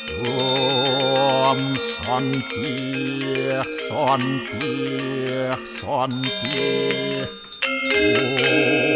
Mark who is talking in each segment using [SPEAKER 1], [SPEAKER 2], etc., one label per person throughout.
[SPEAKER 1] Om Santi Santi Santi Om.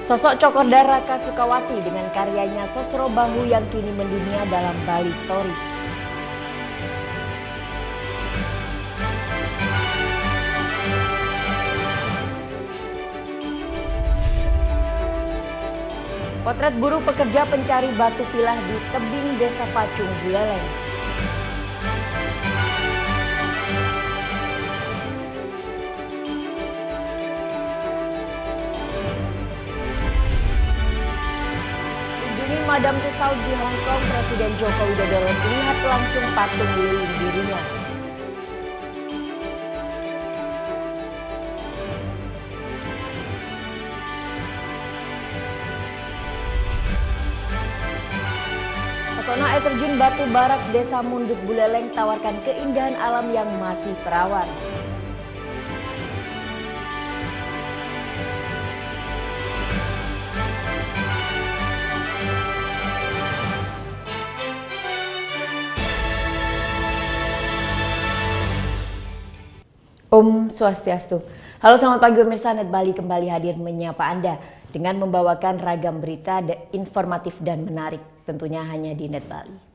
[SPEAKER 2] Sosok Cokorda Raka Sukawati dengan karyanya Sosro Bahu yang kini mendunia dalam Bali Story. Potret buruh pekerja pencari batu pilah di tebing Desa Pacung, Buleleng. Madam Tussauds di Hong Kong, Presiden Joko Widodo melihat langsung patung lilin dirinya. Pesona air terjun Batu Barak Desa Munduk Buleleng tawarkan keindahan alam yang masih perawan. Om Swastiastu. Halo, selamat pagi pemirsa. Net Bali kembali hadir menyapa Anda dengan membawakan ragam berita informatif dan menarik, tentunya hanya di Net Bali.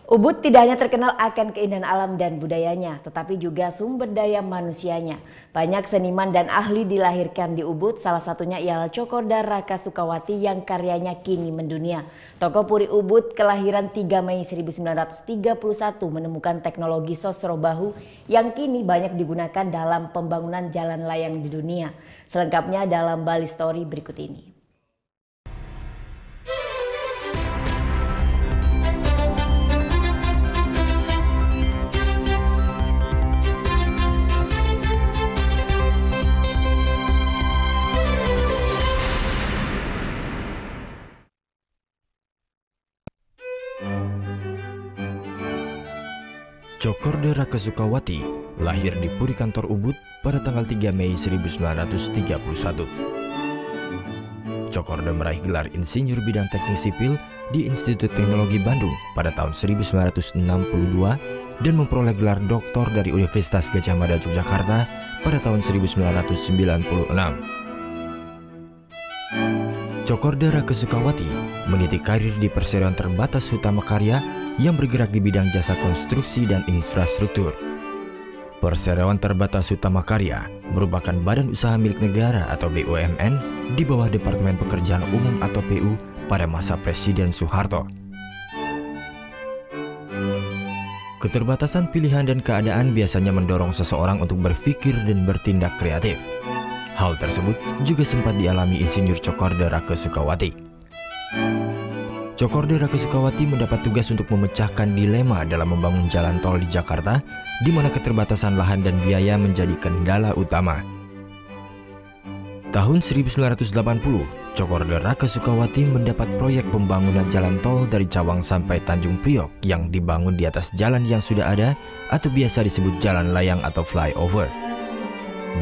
[SPEAKER 2] Ubud tidak hanya terkenal akan keindahan alam dan budayanya, tetapi juga sumber daya manusianya. Banyak seniman dan ahli dilahirkan di Ubud, salah satunya ialah Cokorda Raka Sukawati yang karyanya kini mendunia. Tokoh Puri Ubud kelahiran 3 Mei 1931 menemukan teknologi Sosro Bahu yang kini banyak digunakan dalam pembangunan jalan layang di dunia. Selengkapnya dalam Bali Story berikut ini.
[SPEAKER 3] Cokorda Raka Sukawati lahir di Puri Kantor Ubud pada tanggal 3 Mei 1931. Cokorda meraih gelar Insinyur Bidang Teknik Sipil di Institut Teknologi Bandung pada tahun 1962 dan memperoleh gelar doktor dari Universitas Gadjah Mada Yogyakarta pada tahun 1996. Cokorda Raka Sukawati meniti karir di Perseroan Terbatas Hutama Karya yang bergerak di bidang jasa konstruksi dan infrastruktur. Perseroan Terbatas Hutama Karya merupakan badan usaha milik negara atau BUMN di bawah Departemen Pekerjaan Umum atau PU pada masa Presiden Soeharto. Keterbatasan pilihan dan keadaan biasanya mendorong seseorang untuk berpikir dan bertindak kreatif. Hal tersebut juga sempat dialami Insinyur Cokorda Raka Sukawati. Cokorda Raka Sukawati mendapat tugas untuk memecahkan dilema dalam membangun jalan tol di Jakarta, di mana keterbatasan lahan dan biaya menjadi kendala utama. Tahun 1980, Cokorda Raka Sukawati mendapat proyek pembangunan jalan tol dari Cawang sampai Tanjung Priok yang dibangun di atas jalan yang sudah ada atau biasa disebut jalan layang atau flyover.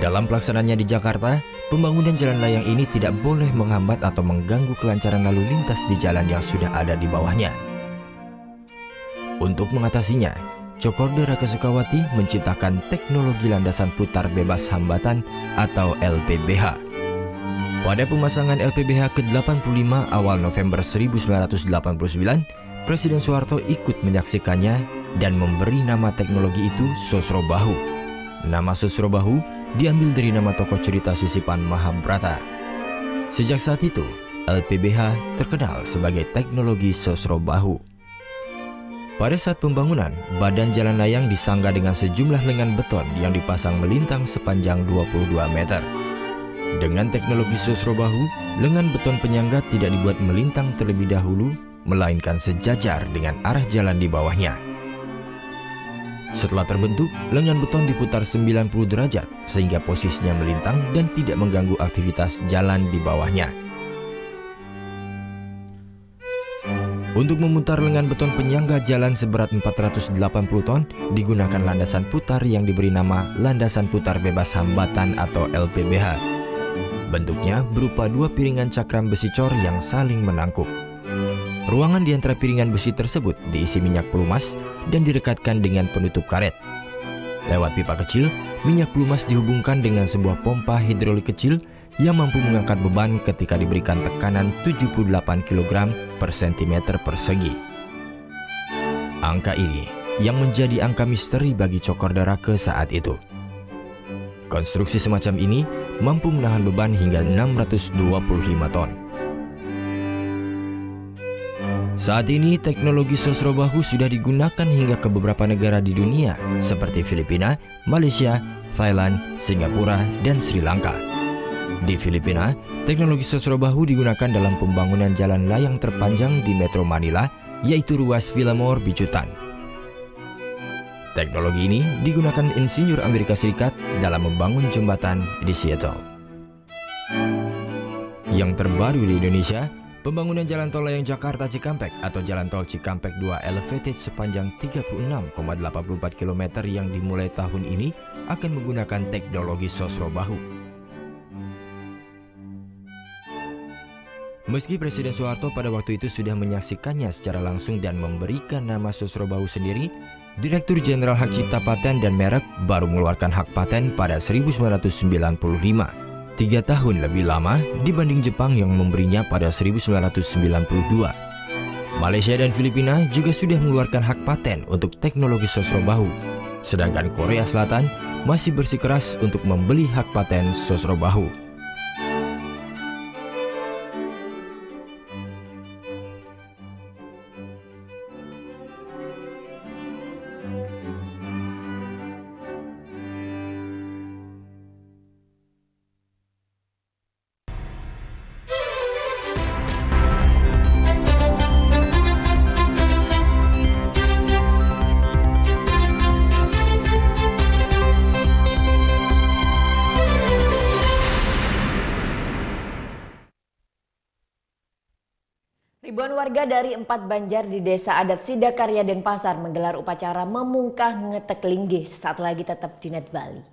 [SPEAKER 3] Dalam pelaksanaannya di Jakarta, pembangunan jalan layang ini tidak boleh menghambat atau mengganggu kelancaran lalu lintas di jalan yang sudah ada di bawahnya. Untuk mengatasinya, Cokorda Raka Sukawati menciptakan teknologi landasan putar bebas hambatan atau LPBH. Pada pemasangan LPBH ke-85 awal November 1989, Presiden Soeharto ikut menyaksikannya dan memberi nama teknologi itu Sosro Bahu. Nama Sosro Bahu diambil dari nama tokoh cerita sisipan Mahabharata. Sejak saat itu, LPBH terkenal sebagai teknologi Sosro Bahu. Pada saat pembangunan, badan jalan layang disangga dengan sejumlah lengan beton yang dipasang melintang sepanjang 22 meter. Dengan teknologi sosro bahu, lengan beton penyangga tidak dibuat melintang terlebih dahulu, melainkan sejajar dengan arah jalan di bawahnya. Setelah terbentuk, lengan beton diputar 90 derajat sehingga posisinya melintang dan tidak mengganggu aktivitas jalan di bawahnya. Untuk memutar lengan beton penyangga jalan seberat 480 ton, digunakan landasan putar yang diberi nama landasan putar bebas hambatan atau LPBH. Bentuknya berupa dua piringan cakram besi cor yang saling menangkup. Ruangan di antara piringan besi tersebut diisi minyak pelumas dan direkatkan dengan penutup karet. Lewat pipa kecil, minyak pelumas dihubungkan dengan sebuah pompa hidrolik kecil yang mampu mengangkat beban ketika diberikan tekanan 78 kg per cm persegi. Angka ini yang menjadi angka misteri bagi Cokorda Rake saat itu. Konstruksi semacam ini mampu menahan beban hingga 625 ton. Saat ini teknologi sosro bahu sudah digunakan hingga ke beberapa negara di dunia seperti Filipina, Malaysia, Thailand, Singapura, dan Sri Lanka. Di Filipina, teknologi sosro bahu digunakan dalam pembangunan jalan layang terpanjang di Metro Manila, yaitu ruas Villamor Bicutan. Teknologi ini digunakan insinyur Amerika Serikat dalam membangun jembatan di Seattle. Yang terbaru di Indonesia, pembangunan jalan tol layang Jakarta Cikampek atau jalan tol Cikampek 2 Elevated sepanjang 36,84 km yang dimulai tahun ini akan menggunakan teknologi sosro bahu. Meski Presiden Soeharto pada waktu itu sudah menyaksikannya secara langsung dan memberikan nama sosro bahu sendiri, Direktur Jenderal Hak Cipta Paten dan Merek baru mengeluarkan hak paten pada 1995. 3 tahun lebih lama dibanding Jepang yang memberinya pada 1992. Malaysia dan Filipina juga sudah mengeluarkan hak paten untuk teknologi sosro bahu. Sedangkan Korea Selatan masih bersikeras untuk membeli hak paten sosro bahu.
[SPEAKER 2] Ribuan warga dari 4 Banjar di Desa Adat Sidakarya Denpasar menggelar upacara memungkah ngetek linggih sesaat lagi tetap di Net Bali.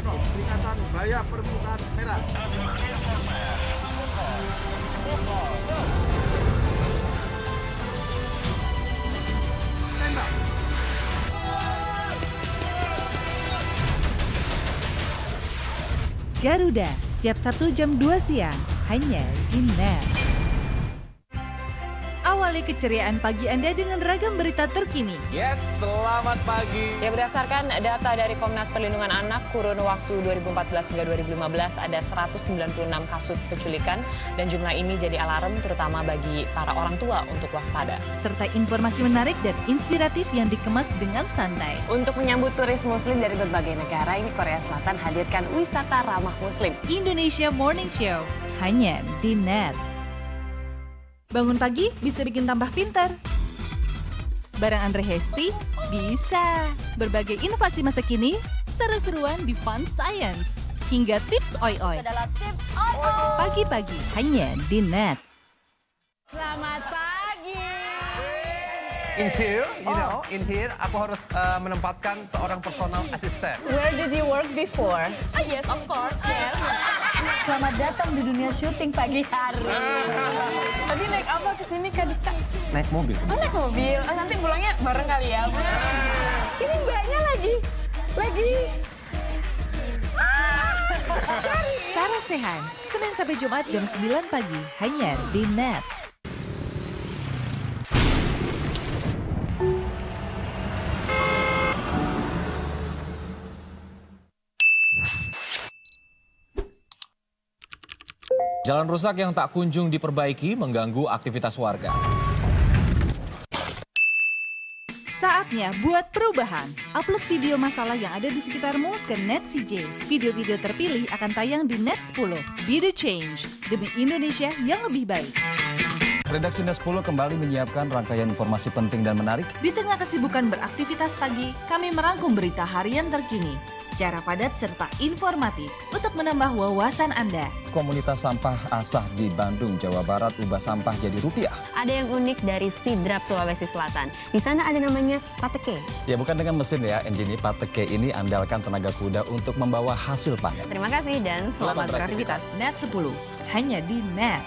[SPEAKER 4] Peringatan Bahaya Permukaan Merah. Tembak.
[SPEAKER 5] Garuda, setiap Sabtu jam 2 siang, hanya di NET. Awali keceriaan pagi Anda dengan ragam berita terkini.
[SPEAKER 6] Yes, selamat pagi.
[SPEAKER 7] Ya, berdasarkan data dari Komnas Perlindungan Anak, kurun waktu 2014 hingga 2015 ada 196 kasus penculikan dan jumlah ini jadi alarm terutama bagi para orang tua untuk waspada.
[SPEAKER 5] Serta informasi menarik dan inspiratif yang dikemas dengan santai.
[SPEAKER 7] Untuk menyambut turis muslim dari berbagai negara, ini Korea Selatan hadirkan wisata ramah muslim.
[SPEAKER 5] Indonesia Morning Show, hanya di NET. Bangun pagi bisa bikin tambah pintar. Barang Andre Hesti bisa. Berbagai inovasi masa kini, seru-seruan di Fun Science. Hingga tips oi-oi. Pagi-pagi hanya di NET.
[SPEAKER 7] Selamat pagi.
[SPEAKER 6] In here, in here aku harus menempatkan seorang personal assistant.
[SPEAKER 7] Where did you work before? Yes, of course. Yes.
[SPEAKER 5] Selamat datang di dunia syuting pagi hari.
[SPEAKER 8] Tadi naik apa ke sini Kak Dika?
[SPEAKER 6] Naik mobil.
[SPEAKER 8] Oh, naik mobil. Oh, nanti pulangnya bareng kali ya.
[SPEAKER 5] Ini mbaknya lagi. Sarah Sehan, Senin sampai Jumat jam 9 pagi, hanya di NET.
[SPEAKER 9] Jalan rusak yang tak kunjung diperbaiki mengganggu aktivitas warga.
[SPEAKER 5] Saatnya buat perubahan. Upload video masalah yang ada di sekitarmu ke NET CJ. Video-video terpilih akan tayang di NET 10. Be the change demi Indonesia yang lebih baik.
[SPEAKER 9] Redaksi NET 10 kembali menyiapkan rangkaian informasi penting dan menarik.
[SPEAKER 5] Di tengah kesibukan beraktivitas pagi, kami merangkum berita harian terkini secara padat serta informatif untuk menambah wawasan Anda.
[SPEAKER 9] Komunitas sampah Asah di Bandung, Jawa Barat ubah sampah jadi rupiah.
[SPEAKER 10] Ada yang unik dari Sidrap, Sulawesi Selatan. Di sana ada namanya pateke.
[SPEAKER 9] Ya bukan dengan mesin ya, engine pateke ini andalkan tenaga kuda untuk membawa hasil panen.
[SPEAKER 10] Terima kasih dan selamat beraktivitas.
[SPEAKER 5] NET 10, hanya di NET.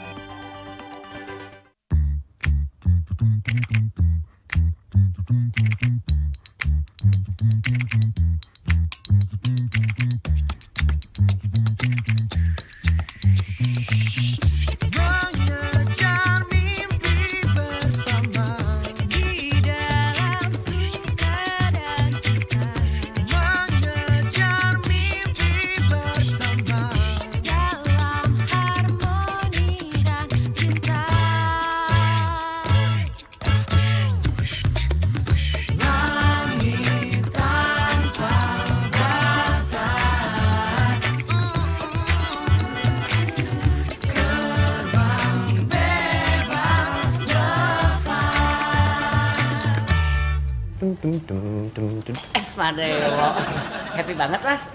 [SPEAKER 11] Esmadewo, happy banget Mas.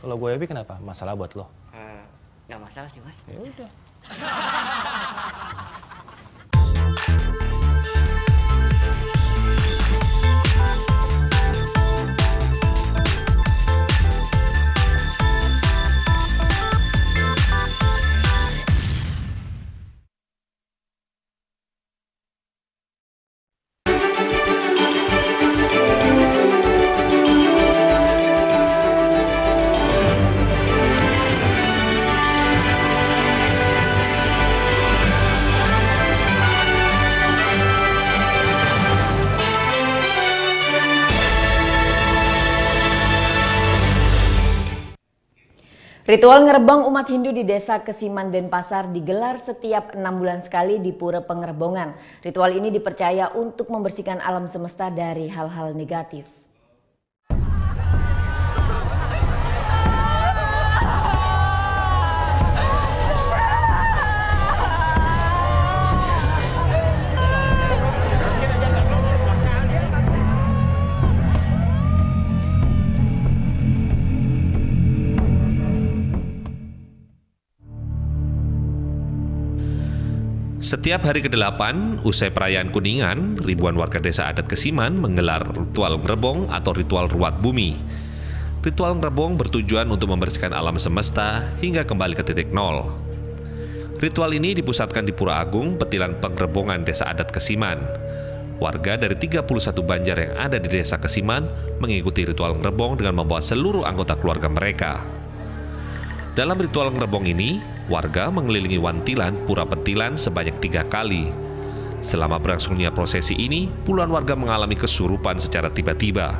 [SPEAKER 12] Kalau gue happy kenapa? Masalah buat lo?
[SPEAKER 11] Nggak masalah sih Mas.
[SPEAKER 12] Ya udah.
[SPEAKER 2] Ritual ngerebong umat Hindu di Desa Kesiman, Denpasar digelar setiap 6 bulan sekali di Pura Pengerebongan. Ritual ini dipercaya untuk membersihkan alam semesta dari hal-hal negatif.
[SPEAKER 13] Setiap hari ke-8, usai perayaan Kuningan, ribuan warga desa adat Kesiman menggelar ritual ngerebong atau ritual ruat bumi. Ritual ngerebong bertujuan untuk membersihkan alam semesta hingga kembali ke titik nol. Ritual ini dipusatkan di Pura Agung, Petilan Pengerebongan Desa Adat Kesiman. Warga dari 31 banjar yang ada di Desa Kesiman mengikuti ritual ngerebong dengan membawa seluruh anggota keluarga mereka. Dalam ritual ngerebong ini, warga mengelilingi Wantilan Pura Petilan sebanyak 3 kali. Selama berlangsungnya prosesi ini, puluhan warga mengalami kesurupan secara tiba-tiba.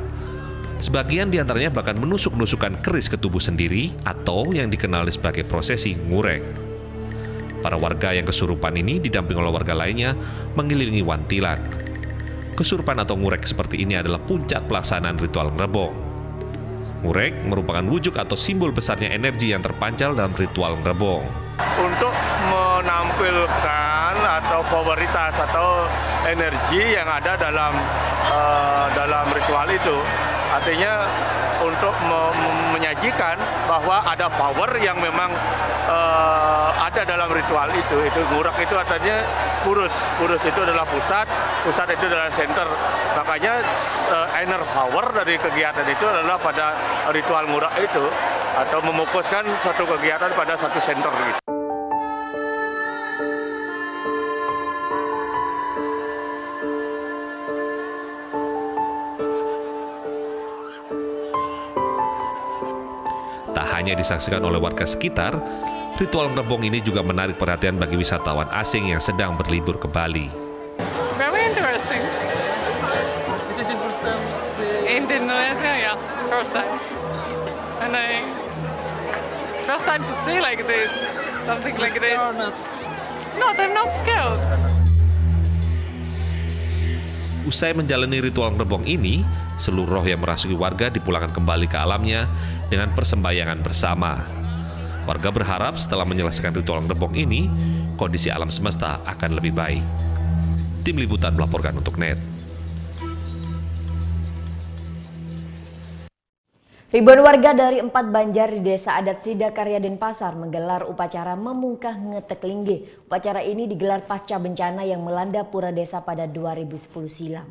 [SPEAKER 13] Sebagian diantaranya bahkan menusuk-nusukan keris ke tubuh sendiri atau yang dikenal sebagai prosesi ngurek. Para warga yang kesurupan ini didampingi oleh warga lainnya mengelilingi Wantilan. Kesurupan atau ngurek seperti ini adalah puncak pelaksanaan ritual ngerebong. Ngurek merupakan wujud atau simbol besarnya energi yang terpancar dalam ritual ngerebong.
[SPEAKER 4] Untuk menampilkan atau popularitas atau energi yang ada dalam ritual itu, artinya untuk menyajikan bahwa ada power yang memang ada dalam ritual itu ngurek itu artinya kurus itu adalah pusat itu adalah center, makanya inner power dari kegiatan itu adalah pada ritual ngurek itu atau memfokuskan satu kegiatan pada satu center gitu.
[SPEAKER 13] Tak hanya disaksikan oleh warga sekitar, ritual ngerebong ini juga menarik perhatian bagi wisatawan asing yang sedang berlibur ke Bali.
[SPEAKER 14] Very interesting.
[SPEAKER 15] It is your first time
[SPEAKER 14] In Indonesia, yeah, first time. And first time to see like this, something like this. No, they're not scared.
[SPEAKER 13] Usai menjalani ritual ngerebong ini, seluruh roh yang merasuki warga dipulangkan kembali ke alamnya dengan persembahyangan bersama. Warga berharap setelah menyelesaikan ritual ngerebong ini, kondisi alam semesta akan lebih baik. Tim Liputan melaporkan untuk NET.
[SPEAKER 2] Ribuan warga dari 4 Banjar di Desa Adat Sidakarya Denpasar menggelar upacara memungkah ngetek linggih. Upacara ini digelar pasca bencana yang melanda pura desa pada 2010 silam.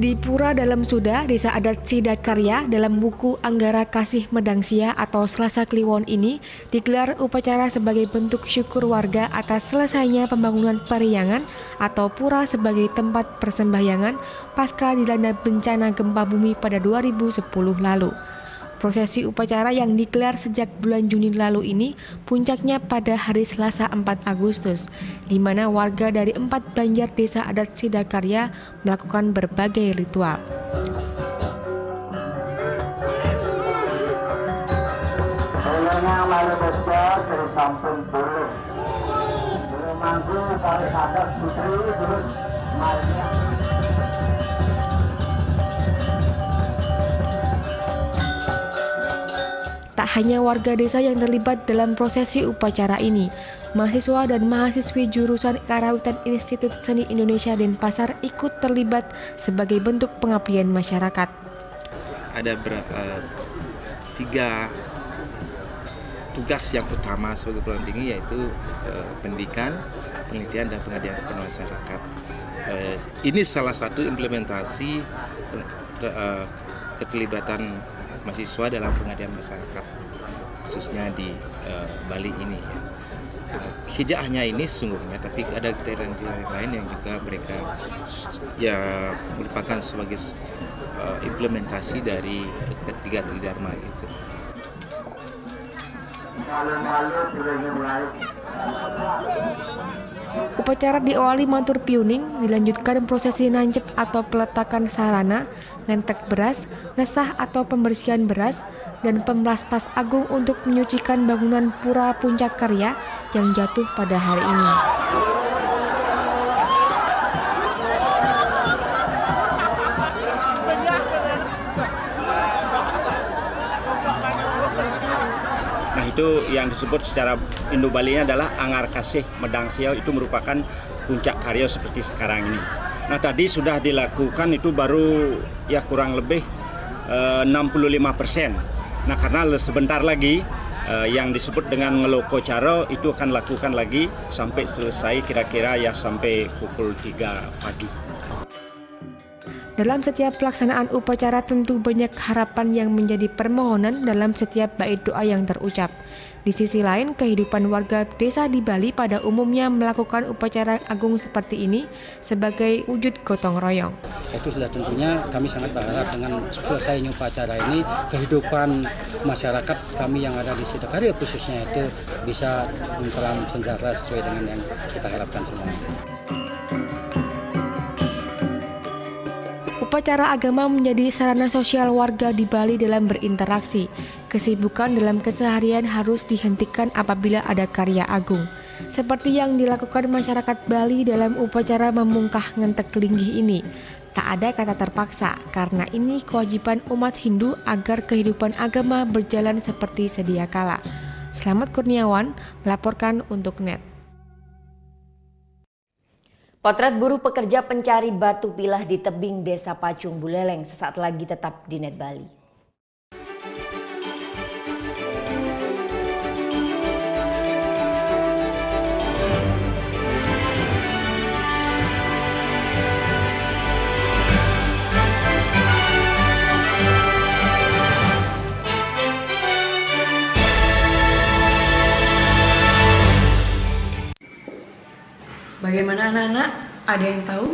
[SPEAKER 16] Di Pura Dalam Suda, Desa Adat Sidakarya, dalam buku Anggara Kasih Medangsia atau Selasa Kliwon ini digelar upacara sebagai bentuk syukur warga atas selesainya pembangunan Pariangan atau pura sebagai tempat persembahyangan pasca dilanda bencana gempa bumi pada 2010 lalu. Prosesi upacara yang digelar sejak bulan Juni lalu ini puncaknya pada hari Selasa 4 Agustus, di mana warga dari 4 Banjar Desa Adat Sidakarya melakukan berbagai ritual. Tak hanya warga desa yang terlibat dalam prosesi upacara ini, mahasiswa dan mahasiswi jurusan Karawitan Institut Seni Indonesia Denpasar ikut terlibat sebagai bentuk pengabdian masyarakat.
[SPEAKER 17] Ada 3 tugas yang utama sebagai perguruan tinggi, yaitu pendidikan, penelitian, dan pengabdian kepada masyarakat. Ini salah satu implementasi keterlibatan mahasiswa dalam pengabdian masyarakat, khususnya di Bali ini. Tidak hanya ini sesungguhnya, tapi ada daerah-daerah lain yang juga mereka ya merupakan sebagai implementasi dari ketiga tridharma itu.
[SPEAKER 16] Upacara diawali matur piuning, dilanjutkan prosesi nancep atau peletakan sarana, ngentek beras, ngesah atau pembersihan beras, dan pemlaspas agung untuk menyucikan bangunan Pura Puncak Karya yang jatuh pada hari ini.
[SPEAKER 18] Nah, itu yang disebut secara Indo-Balinya adalah Angar Kasih Medangsia, itu merupakan puncak karya seperti sekarang ini. Nah, tadi sudah dilakukan itu baru ya kurang lebih 65%. Nah, karena sebentar lagi yang disebut dengan ngeloko caro itu akan lakukan lagi sampai selesai kira-kira ya sampai pukul 3 pagi.
[SPEAKER 16] Dalam setiap pelaksanaan upacara tentu banyak harapan yang menjadi permohonan dalam setiap bait doa yang terucap. Di sisi lain, kehidupan warga desa di Bali pada umumnya melakukan upacara agung seperti ini sebagai wujud gotong royong.
[SPEAKER 19] Itu sudah tentunya kami sangat berharap dengan selesainya upacara ini, kehidupan masyarakat kami yang ada di Sidakarya khususnya itu bisa dalam sejahtera sesuai dengan yang kita harapkan semua.
[SPEAKER 16] Upacara agama menjadi sarana sosial warga di Bali dalam berinteraksi. Kesibukan dalam keseharian harus dihentikan apabila ada karya agung. Seperti yang dilakukan masyarakat Bali dalam upacara memungkah ngentek linggih ini. Tak ada kata terpaksa, karena ini kewajiban umat Hindu agar kehidupan agama berjalan seperti sedia kala. Slamet Kurniawan melaporkan untuk NET.
[SPEAKER 2] Potret buruh pekerja pencari batu pilah di tebing Desa Pacung Buleleng sesaat lagi tetap di NET Bali.
[SPEAKER 20] Bagaimana anak-anak? Ada yang tahu?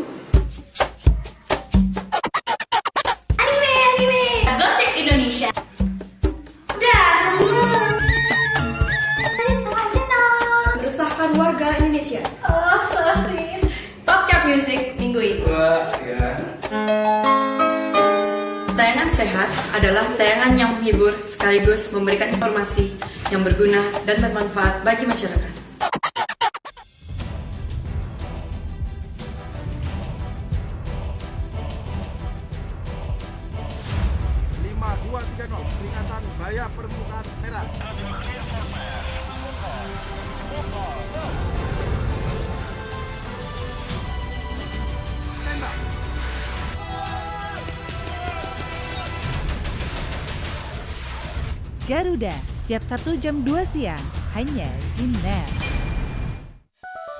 [SPEAKER 21] Anime. Gosip Indonesia.
[SPEAKER 20] Meresahkan warga Indonesia.
[SPEAKER 21] Oh, so sweet.
[SPEAKER 20] Top Chart Music minggu ini. Tayangan sehat adalah tayangan yang menghibur sekaligus memberikan informasi yang berguna dan bermanfaat bagi masyarakat.
[SPEAKER 4] Peringatan bahaya permukaan merah.
[SPEAKER 5] Garuda, setiap Sabtu jam 2 siang, hanya di NET.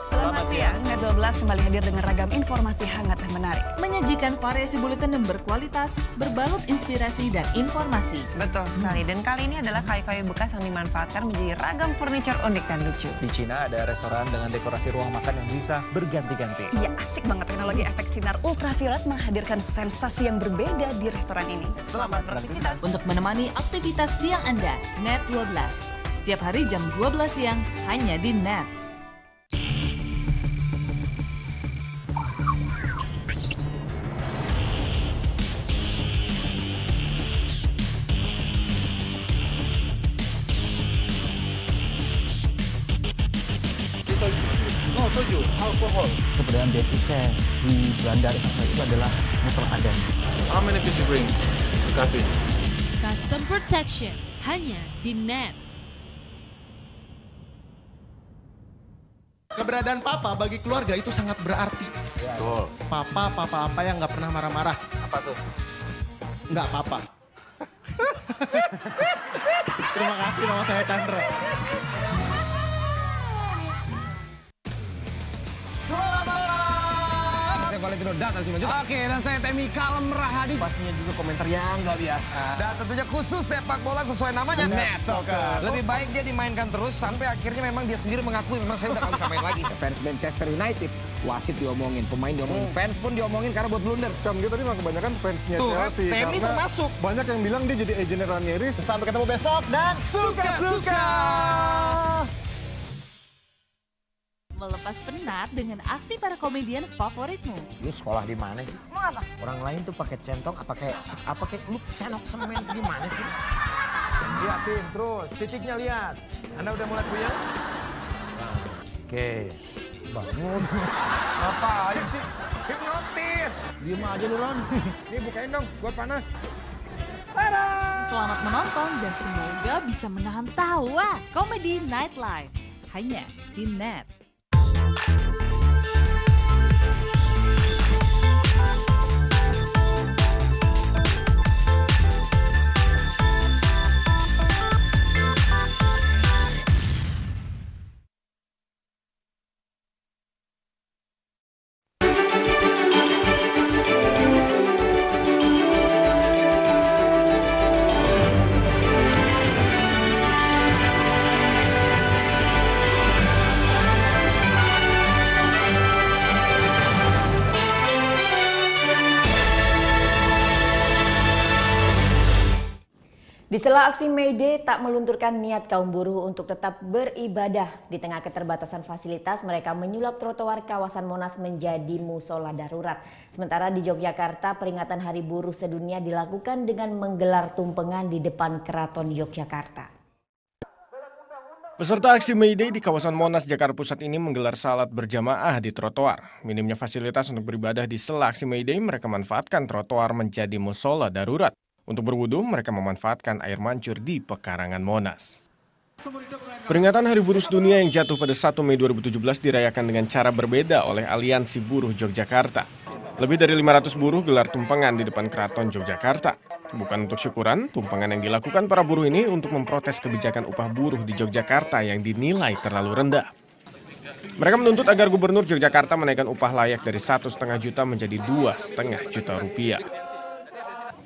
[SPEAKER 22] Selamat siang, Net 12 kembali hadir dengan ragam informasi hangat dan menarik.
[SPEAKER 5] Menyajikan variasi buletin yang berkualitas, berbalut inspirasi dan informasi.
[SPEAKER 22] Betul sekali, dan kali ini adalah kayu-kayu bekas yang dimanfaatkan menjadi ragam furniture unik dan lucu.
[SPEAKER 23] Di Cina ada restoran dengan dekorasi ruang makan yang bisa berganti-ganti.
[SPEAKER 22] Iya, asik banget. Teknologi efek sinar ultraviolet menghadirkan sensasi yang berbeda di restoran ini.
[SPEAKER 23] Selamat beraktivitas.
[SPEAKER 5] Untuk menemani aktivitas siang Anda, Net 12. Setiap hari jam 12 siang, hanya di NET.
[SPEAKER 23] Soju, alkohol. Keberadaan Devika di Belanda itu adalah meteladen.
[SPEAKER 4] How many pieces you bring? Coffee.
[SPEAKER 24] Custom Protection hanya di NET.
[SPEAKER 1] Keberadaan papa bagi keluarga itu sangat berarti. Betul. Papa apa yang nggak pernah marah-marah.
[SPEAKER 23] Apa tuh?
[SPEAKER 1] Nggak papa. Terima kasih, nama saya Chandra.
[SPEAKER 23] Valentino Data Simanjuntak. Oke, dan saya Temi Kalem Rahadi.
[SPEAKER 1] Pastinya juga komentar yang nggak biasa.
[SPEAKER 23] Dan tentunya khusus sepak bola sesuai namanya, Net Soccer. Lebih baik dia dimainkan terus sampai akhirnya memang dia sendiri mengakui memang saya udah nggak bisa main lagi. Fans Manchester United, wasit diomongin, pemain diomongin, fans pun diomongin karena buat blunder.
[SPEAKER 4] Cam, dia tadi mah kebanyakan fansnya Chelsea.
[SPEAKER 23] Temi termasuk.
[SPEAKER 4] Banyak yang bilang dia jadi agennya Ranieri.
[SPEAKER 1] Sampai ketemu besok dan
[SPEAKER 23] suka-suka.
[SPEAKER 5] Melepas penat dengan aksi para komedian favoritmu.
[SPEAKER 23] Lu sekolah di mana sih?
[SPEAKER 21] Mau apa?
[SPEAKER 23] Orang lain tuh pakai centong, apa kayak lu cenok semen di mana sih? Lihatin terus, titiknya lihat. Anda udah mulai puyeng? Oke, bangun. Ngapain sih? Hipnotis.
[SPEAKER 1] Diem aja lu, Ron.
[SPEAKER 23] Nih bukain dong, gua panas.
[SPEAKER 5] Selamat menonton dan semoga bisa menahan tawa. Komedi Nightlife hanya di NET.
[SPEAKER 2] Di sela aksi May Day tak melunturkan niat kaum buruh untuk tetap beribadah. Di tengah keterbatasan fasilitas, mereka menyulap trotoar kawasan Monas menjadi musola darurat. Sementara di Yogyakarta, peringatan Hari Buruh Sedunia dilakukan dengan menggelar tumpengan di depan Keraton Yogyakarta.
[SPEAKER 25] Peserta aksi May Day di kawasan Monas, Jakarta Pusat ini menggelar salat berjamaah di trotoar. Minimnya fasilitas untuk beribadah di sela aksi May Day, mereka manfaatkan trotoar menjadi musola darurat. Untuk berwudu, mereka memanfaatkan air mancur di pekarangan Monas. Peringatan Hari Buruh Sedunia yang jatuh pada 1 Mei 2017 dirayakan dengan cara berbeda oleh Aliansi Buruh Yogyakarta. Lebih dari 500 buruh gelar tumpengan di depan Keraton Yogyakarta. Bukan untuk syukuran, tumpengan yang dilakukan para buruh ini untuk memprotes kebijakan upah buruh di Yogyakarta yang dinilai terlalu rendah. Mereka menuntut agar Gubernur Yogyakarta menaikkan upah layak dari 1,5 juta menjadi 2,5 juta rupiah.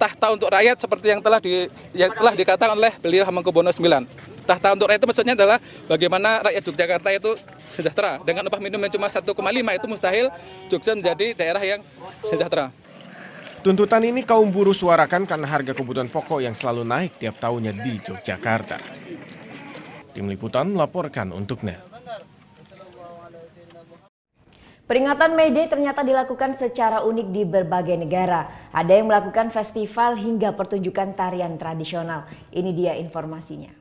[SPEAKER 26] Tahta untuk rakyat seperti yang telah dikatakan oleh beliau Hamengkubuwono IX.
[SPEAKER 3] Tahta untuk rakyat itu maksudnya adalah bagaimana rakyat Yogyakarta itu sejahtera. Dengan upah minimum yang cuma 1,5 itu mustahil Jogja menjadi daerah yang sejahtera.
[SPEAKER 25] Tuntutan ini kaum buruh suarakan karena harga kebutuhan pokok yang selalu naik tiap tahunnya di Yogyakarta. Tim Liputan melaporkan untuk NET.
[SPEAKER 2] Peringatan May Day ternyata dilakukan secara unik di berbagai negara. Ada yang melakukan festival hingga pertunjukan tarian tradisional. Ini dia informasinya.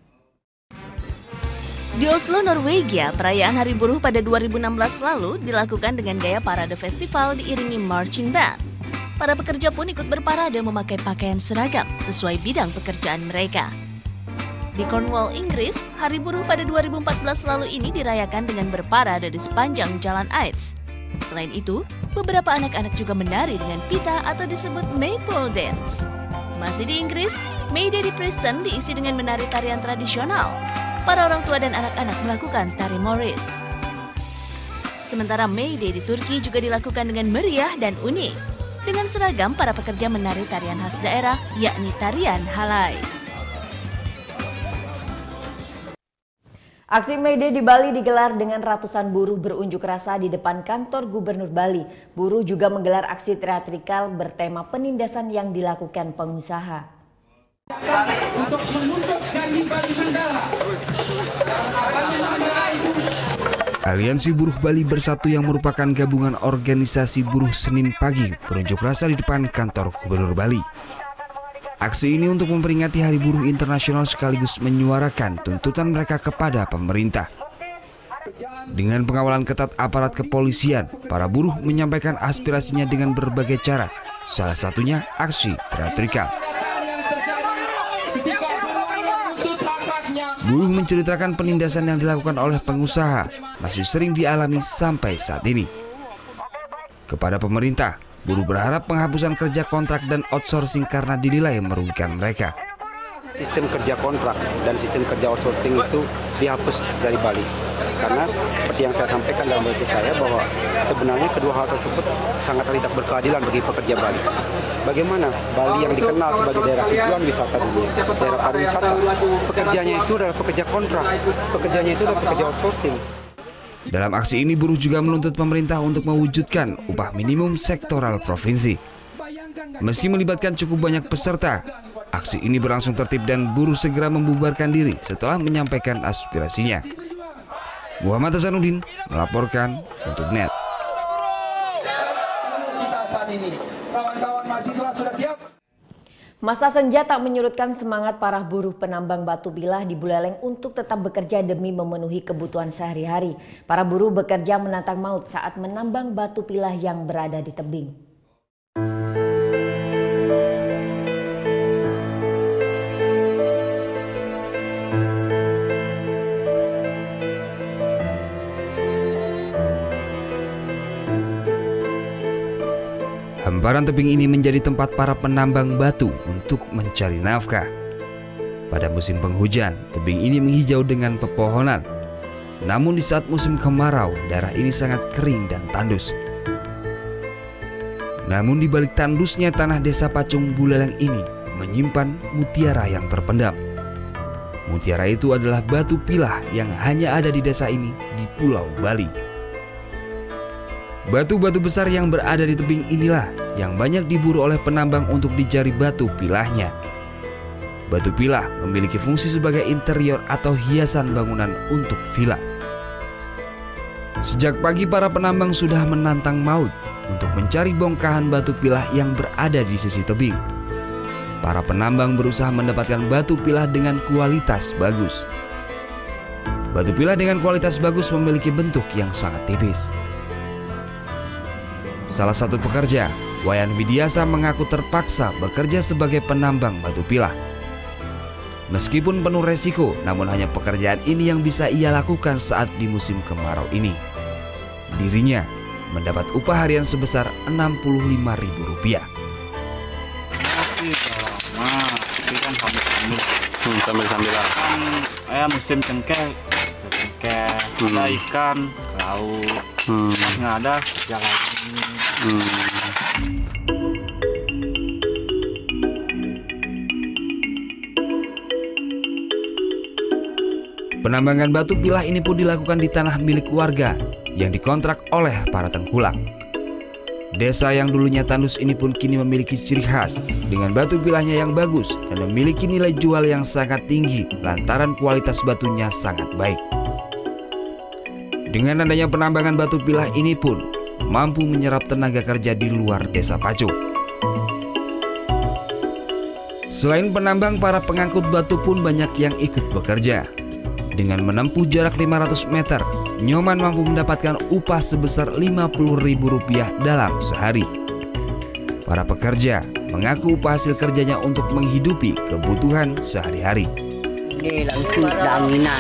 [SPEAKER 6] Di Oslo, Norwegia, perayaan Hari Buruh pada 2016 lalu dilakukan dengan gaya parade festival diiringi marching band. Para pekerja pun ikut berparade memakai pakaian seragam sesuai bidang pekerjaan mereka. Di Cornwall, Inggris, Hari Buruh pada 2014 lalu ini dirayakan dengan berparade di sepanjang Jalan Ives. Selain itu, beberapa anak-anak juga menari dengan pita atau disebut Maypole Dance. Masih di Inggris, May Day di Preston diisi dengan menari tarian tradisional. Para orang tua dan anak-anak melakukan tari Morris. Sementara May Day di Turki juga dilakukan dengan meriah dan unik. Dengan seragam, para pekerja menari tarian khas daerah, yakni tarian halai.
[SPEAKER 2] Aksi May Day di Bali digelar dengan ratusan buruh berunjuk rasa di depan kantor Gubernur Bali. Buruh juga menggelar aksi teatrikal bertema penindasan yang dilakukan pengusaha.
[SPEAKER 7] Untuk menuntut gaji Bali Mandala.
[SPEAKER 8] Aliansi Buruh Bali Bersatu yang merupakan gabungan organisasi buruh Senin pagi berunjuk rasa di depan kantor Gubernur Bali. Aksi ini untuk memperingati Hari Buruh Internasional sekaligus menyuarakan tuntutan mereka kepada pemerintah. Dengan pengawalan ketat aparat kepolisian, para buruh menyampaikan aspirasinya dengan berbagai cara, salah satunya aksi teatrikal. Buruh menceritakan penindasan yang dilakukan oleh pengusaha masih sering dialami sampai saat ini. Kepada pemerintah, buruh berharap penghapusan kerja kontrak dan outsourcing karena dinilai merugikan mereka.
[SPEAKER 9] Sistem kerja kontrak dan sistem kerja outsourcing itu dihapus dari Bali. Karena seperti yang saya sampaikan dalam versi saya bahwa sebenarnya kedua hal tersebut sangat tidak berkeadilan bagi pekerja Bali. Bagaimana Bali yang dikenal sebagai daerah tujuan wisata dunia, daerah pariwisata, pekerjanya itu adalah pekerja kontrak, pekerjanya itu adalah pekerja outsourcing.
[SPEAKER 8] Dalam aksi ini buruh juga menuntut pemerintah untuk mewujudkan upah minimum sektoral provinsi. Meski melibatkan cukup banyak peserta, aksi ini berlangsung tertib dan buruh segera membubarkan diri setelah menyampaikan aspirasinya. Muhammad Hasanuddin melaporkan untuk NET.
[SPEAKER 2] Masa senja tak menyurutkan semangat para buruh penambang batu bilah di Buleleng untuk tetap bekerja demi memenuhi kebutuhan sehari-hari. Para buruh bekerja menantang maut saat menambang batu pilah yang berada di tebing.
[SPEAKER 8] Hamparan tebing ini menjadi tempat para penambang batu untuk mencari nafkah. Pada musim penghujan, tebing ini menghijau dengan pepohonan. Namun di saat musim kemarau, daerah ini sangat kering dan tandus. Namun di balik tandusnya tanah desa Pacung Buleleng ini menyimpan mutiara yang terpendam. Mutiara itu adalah batu pilah yang hanya ada di desa ini di Pulau Bali. Batu-batu besar yang berada di tebing inilah yang banyak diburu oleh penambang untuk dicari batu pilahnya. Batu pilah memiliki fungsi sebagai interior atau hiasan bangunan untuk villa. Sejak pagi para penambang sudah menantang maut untuk mencari bongkahan batu pilah yang berada di sisi tebing. Para penambang berusaha mendapatkan batu pilah dengan kualitas bagus. Batu pilah dengan kualitas bagus memiliki bentuk yang sangat tipis. Salah satu pekerja, Wayan Widiasa, mengaku terpaksa bekerja sebagai penambang batu pilah. Meskipun penuh resiko, namun hanya pekerjaan ini yang bisa ia lakukan saat di musim kemarau ini. Dirinya mendapat upah harian sebesar Rp65.000.
[SPEAKER 26] Sambil-sambilan.
[SPEAKER 27] Musim cengkeh, ada ikan, laut, nggak ada jalan.
[SPEAKER 8] Penambangan batu pilah ini pun dilakukan di tanah milik warga yang dikontrak oleh para tengkulak. Desa yang dulunya tandus ini pun kini memiliki ciri khas dengan batu pilahnya yang bagus dan memiliki nilai jual yang sangat tinggi lantaran kualitas batunya sangat baik. Dengan adanya penambangan batu pilah ini pun mampu menyerap tenaga kerja di luar Desa Pacung. Selain penambang, para pengangkut batu pun banyak yang ikut bekerja. Dengan menempuh jarak 500 meter, Nyoman mampu mendapatkan upah sebesar Rp50.000 dalam sehari. Para pekerja mengaku upah hasil kerjanya untuk menghidupi kebutuhan sehari-hari.
[SPEAKER 10] Ini langsung anginan.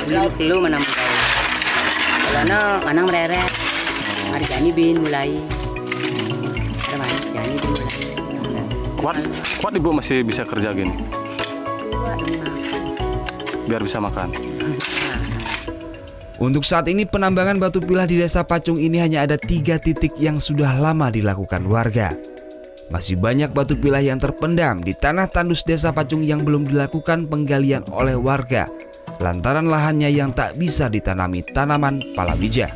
[SPEAKER 10] Dulu menambang kayu. Kalau manang mereret, hari jani bin mulai. Jani bin mulai.
[SPEAKER 11] Kuat ibu masih bisa kerja gini? Biar bisa makan.
[SPEAKER 8] Untuk saat ini penambangan batu pilah di Desa Pacung ini hanya ada 3 titik yang sudah lama dilakukan warga. Masih banyak batu pilah yang terpendam di tanah tandus Desa Pacung yang belum dilakukan penggalian oleh warga lantaran lahannya yang tak bisa ditanami tanaman palawija.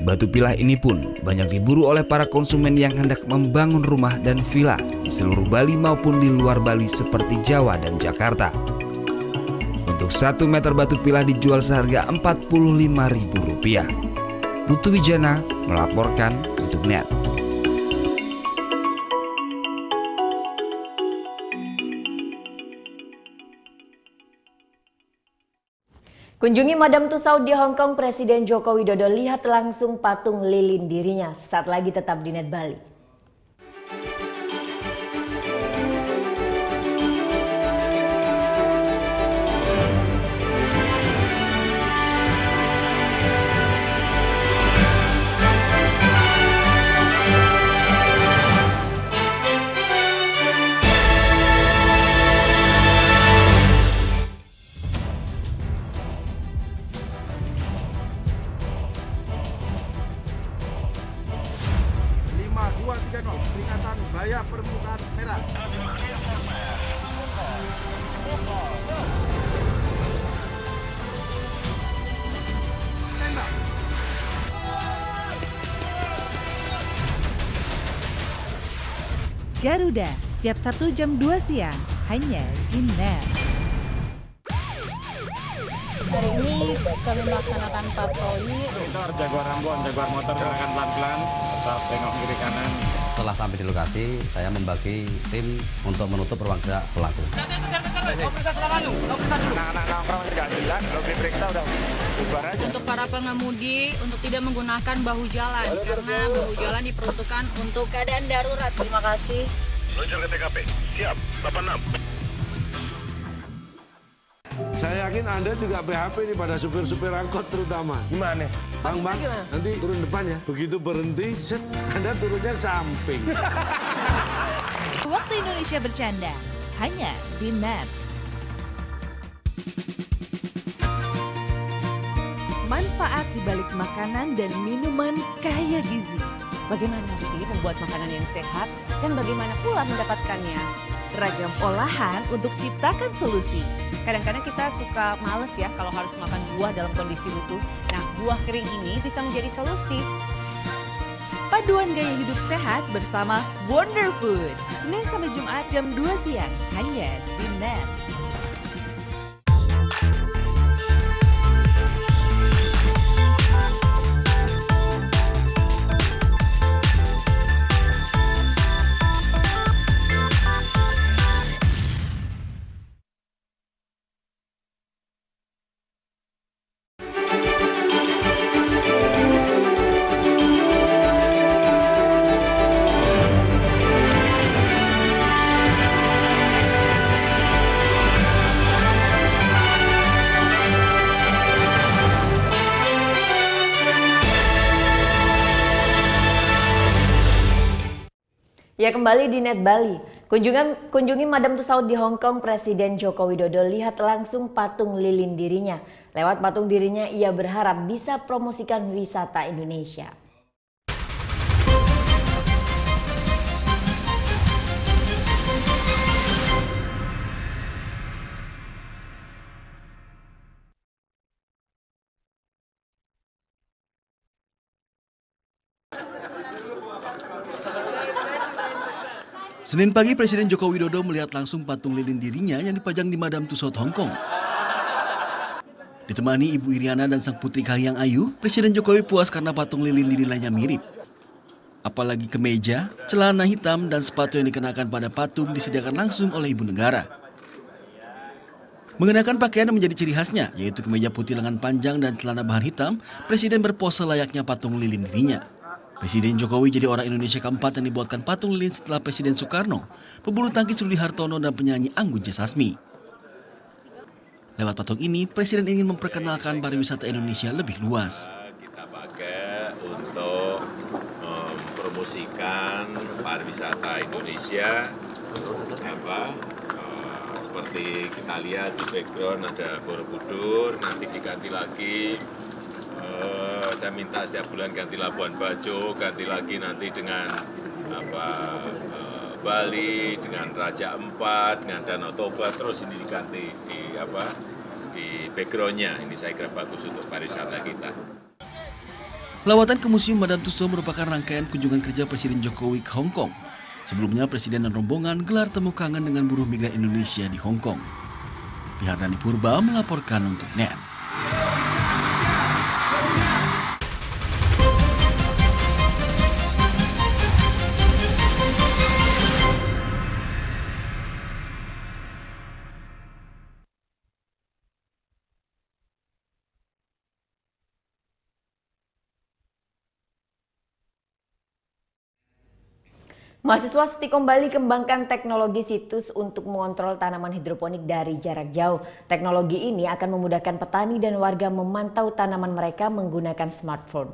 [SPEAKER 8] Batu pilah ini pun banyak diburu oleh para konsumen yang hendak membangun rumah dan villa di seluruh Bali maupun di luar Bali seperti Jawa dan Jakarta. Untuk 1 meter batu pilah dijual seharga Rp45.000. Putu Wijana melaporkan untuk NET.
[SPEAKER 2] Kunjungi Madame Tussauds di Hong Kong, Presiden Joko Widodo lihat langsung patung lilin dirinya. Saat lagi tetap di NET Bali.
[SPEAKER 23] Peringatan bahaya permukaan merah.
[SPEAKER 5] Garuda, setiap Sabtu jam 2 siang, hanya di NET.
[SPEAKER 12] Hari ini kami melaksanakan patroli.
[SPEAKER 18] Jaguar Ambon, Jaguar motor silakan pelan-pelan, tetap tengok kiri kanan.
[SPEAKER 13] Setelah sampai di lokasi, saya membagi tim untuk menutup ruang gerak pelaku.
[SPEAKER 18] Anak-anak nongkrong juga jelas, kalau diperiksa udah bubar aja.
[SPEAKER 14] Untuk para pengemudi, untuk tidak menggunakan bahu jalan, karena bahu jalan diperuntukkan untuk keadaan darurat. Terima kasih.
[SPEAKER 4] Meluncur ke TKP, siap, 86.
[SPEAKER 23] Saya yakin Anda juga PHP nih pada supir-supir angkot terutama. Gimana? Bang, nanti turun depan ya. Begitu berhenti, set, Anda turunnya samping.
[SPEAKER 5] Waktu Indonesia bercanda, hanya di NET. Manfaat di balik makanan dan minuman kaya gizi.
[SPEAKER 22] Bagaimana sih membuat makanan yang sehat dan bagaimana pula mendapatkannya?
[SPEAKER 5] Ragam olahan untuk ciptakan solusi.
[SPEAKER 22] Kadang-kadang kita suka males ya kalau harus makan buah dalam kondisi utuh. Nah, buah kering ini bisa menjadi solusi.
[SPEAKER 5] Paduan gaya hidup sehat bersama Wonder Food. Senin sampai Jumat jam 2 siang, hanya di NET.
[SPEAKER 2] Ya, kembali di NET Bali. Kunjungi Madame Tussauds di Hong Kong, Presiden Joko Widodo lihat langsung patung lilin dirinya. Lewat patung dirinya, ia berharap bisa promosikan wisata Indonesia.
[SPEAKER 15] Senin pagi, Presiden Joko Widodo melihat langsung patung lilin dirinya yang dipajang di Madame Tussauds Hong Kong. Ditemani Ibu Iriana dan sang putri Kahiyang Ayu, Presiden Jokowi puas karena patung lilin dinilainya mirip. Apalagi kemeja, celana hitam, dan sepatu yang dikenakan pada patung disediakan langsung oleh Ibu Negara. Mengenakan pakaian yang menjadi ciri khasnya, yaitu kemeja putih lengan panjang dan celana bahan hitam, Presiden berpose layaknya patung lilin dirinya. Presiden Jokowi jadi orang Indonesia keempat yang dibuatkan patung lilin setelah Presiden Soekarno, pebulu tangkis Rudi Hartono, dan penyanyi Anggun C. Sasmi. Lewat patung ini, Presiden ingin memperkenalkan pariwisata Indonesia lebih luas.
[SPEAKER 16] Kita pakai untuk mempromosikan pariwisata Indonesia. Seperti kita lihat di background ada Borobudur, nanti diganti lagi. Saya minta setiap bulan ganti Labuan Bajo, ganti lagi nanti dengan Bali, dengan Raja Ampat, dengan Danau Toba, terus ini diganti di backgroundnya. Ini saya kira bagus untuk pariwisata kita.
[SPEAKER 15] Lawatan ke Museum Madame Tussauds merupakan rangkaian kunjungan kerja Presiden Jokowi ke Hong Kong. Sebelumnya, Presiden dan rombongan gelar temu kangen dengan buruh migran Indonesia di Hong Kong. Pihardani Purba melaporkan untuk NET.
[SPEAKER 2] Mahasiswa Stikom Bali kembangkan teknologi situs untuk mengontrol tanaman hidroponik dari jarak jauh. Teknologi ini akan memudahkan petani dan warga memantau tanaman mereka menggunakan smartphone.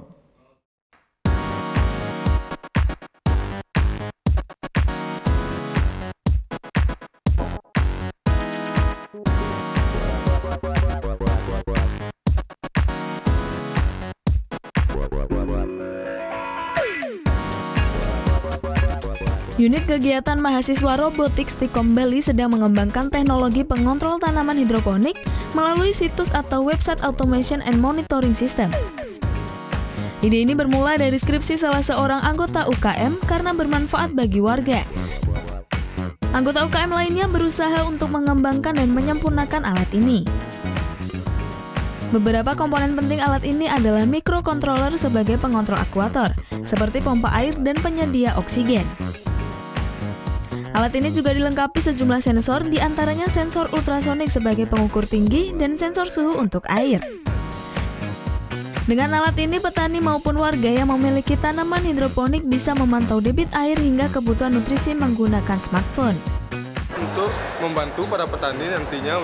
[SPEAKER 17] Unit kegiatan mahasiswa robotik Stikom Bali sedang mengembangkan teknologi pengontrol tanaman hidroponik melalui situs atau website automation and monitoring system. Ide ini bermula dari skripsi salah seorang anggota UKM karena bermanfaat bagi warga. Anggota UKM lainnya berusaha untuk mengembangkan dan menyempurnakan alat ini. Beberapa komponen penting alat ini adalah microcontroller sebagai pengontrol akuator, seperti pompa air dan penyedia oksigen. Alat ini juga dilengkapi sejumlah sensor, diantaranya sensor ultrasonik sebagai pengukur tinggi dan sensor suhu untuk air. Dengan alat ini, petani maupun warga yang memiliki tanaman hidroponik bisa memantau debit air hingga kebutuhan nutrisi menggunakan smartphone.
[SPEAKER 19] Untuk membantu para petani nantinya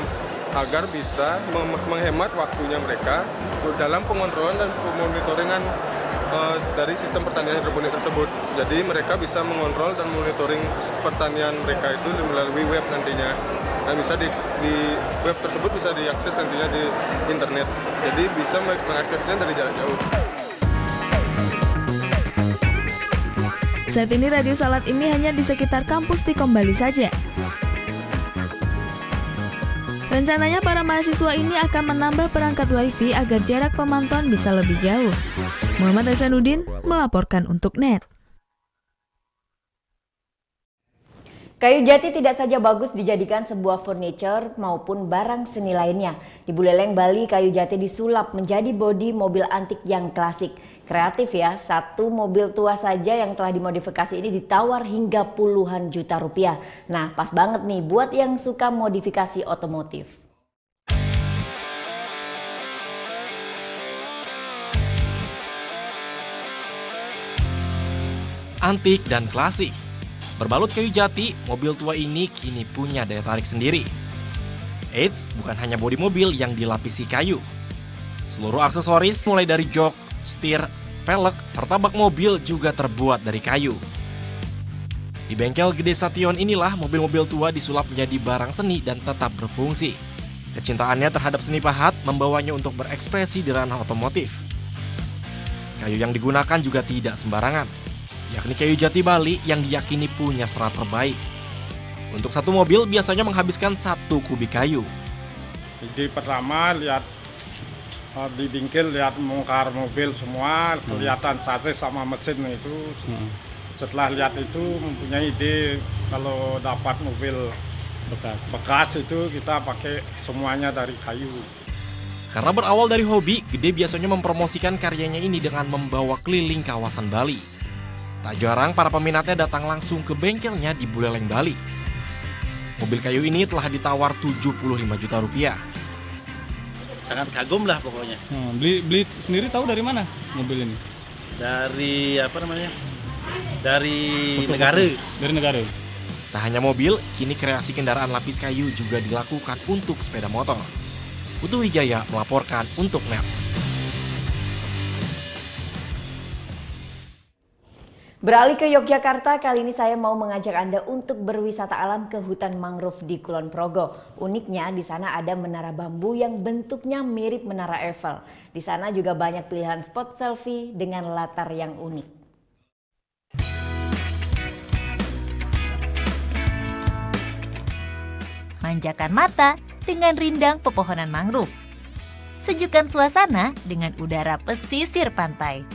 [SPEAKER 19] agar bisa menghemat waktunya mereka dalam pengontrolan dan pemonitoringan dari sistem pertanian hidroponik tersebut. Jadi mereka bisa mengontrol dan monitoring pertanian mereka itu melalui web nantinya. Dan bisa di web tersebut bisa diakses nantinya di internet. Jadi bisa mengaksesnya dari jarak jauh.
[SPEAKER 17] Saat ini radius alat ini hanya di sekitar kampus Stikom Bali saja. Rencananya para mahasiswa ini akan menambah perangkat WiFi agar jarak pemantauan bisa lebih jauh. Muhammad Hasanuddin melaporkan untuk NET.
[SPEAKER 2] Kayu jati tidak saja bagus dijadikan sebuah furniture maupun barang seni lainnya. Di Buleleng, Bali, kayu jati disulap menjadi bodi mobil antik yang klasik. Kreatif ya, satu mobil tua saja yang telah dimodifikasi ini ditawar hingga puluhan juta rupiah. Nah, pas banget nih buat yang suka modifikasi otomotif.
[SPEAKER 20] Antik dan klasik. Berbalut kayu jati, mobil tua ini kini punya daya tarik sendiri. Eits, bukan hanya bodi mobil yang dilapisi kayu. Seluruh aksesoris mulai dari jok, setir, pelek, serta bak mobil juga terbuat dari kayu. Di bengkel Gede Sation inilah mobil-mobil tua disulap menjadi barang seni dan tetap berfungsi. Kecintaannya terhadap seni pahat membawanya untuk berekspresi di ranah otomotif. Kayu yang digunakan juga tidak sembarangan, yakni kayu jati Bali yang diyakini punya serat terbaik. Untuk satu mobil biasanya menghabiskan 1 kubik kayu.
[SPEAKER 19] Jadi pertama lihat
[SPEAKER 1] Di bingkil lihat bongkar mobil semua, kelihatan sasis sama mesin itu. Setelah lihat itu mempunyai ide kalau dapat mobil bekas itu kita pakai semuanya dari kayu.
[SPEAKER 20] Karena berawal dari hobi, Gede biasanya mempromosikan karyanya ini dengan membawa keliling kawasan Bali. Tak jarang para peminatnya datang langsung ke bengkelnya di Buleleng, Bali. Mobil kayu ini telah ditawar 75 juta rupiah.
[SPEAKER 3] Sangat kagum lah pokoknya.
[SPEAKER 27] Beli sendiri tahu dari mana mobil ini?
[SPEAKER 3] Dari apa namanya? Dari negara.
[SPEAKER 27] Dari negara.
[SPEAKER 20] Tak hanya mobil, kini kreasi kendaraan lapis kayu juga dilakukan untuk sepeda motor. Putu Wijaya melaporkan untuk NET.
[SPEAKER 2] Beralih ke Yogyakarta, kali ini saya mau mengajak Anda untuk berwisata alam ke hutan mangrove di Kulon Progo. Uniknya di sana ada menara bambu yang bentuknya mirip menara Eiffel. Di sana juga banyak pilihan spot selfie dengan latar yang unik.
[SPEAKER 6] Manjakan mata dengan rindang pepohonan mangrove. Sejukkan suasana dengan udara pesisir pantai.